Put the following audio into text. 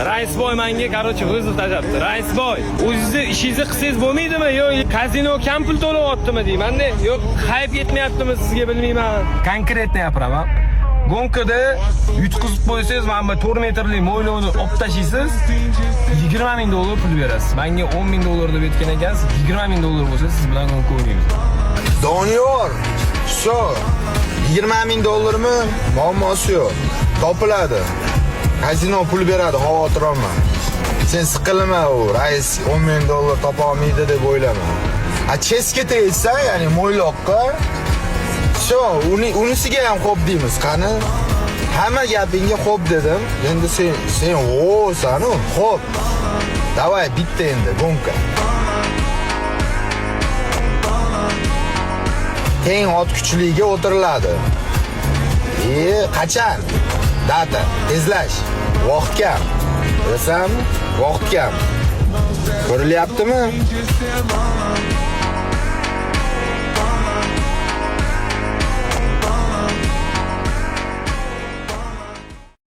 Raisboy menga qarochi o'zi tashabdi. Raisboy, o'zingizni ishingizni qilsangiz bo'lmaydimi? Yo'q, kazino kam pul to'layaptimi deymanda. Yo'q, hayb yetmayaptimi sizga bilmayman. Konkretni gapiraman. Gonkada yutqizib qo'ysangiz, mana bu 4 metrli mo'ylovni olib tashlaysiz, 20 ming dollar pul berasiz. Menga 10 ming dollar deb aytgan ekansiz, 20 ming dollar bo'lsa siz bilan gonka o'ynaymiz. Doniyor, sho 20 ming dollarmi? Muammosi yo'q. Topiladi. Kazino pul beradi, xavotir olma. Sen siqilma u, rais 10 ming dollar topa olmaydi deb o'ylama. Cheskga tegsan, ya'ni mo'yloqqa sho, unisiga ham xo'p deymiz, qani? Hamma gapingga xo'p dedim. Endi sen o'sanu, xo'p. Davay bitta endi gonka. Teng ot kuchliga o'tiriladi. Qachon? Data, tezlash, vaqt kam. Bilasanmi? Vaqt kam. Ko'rilyaptimi?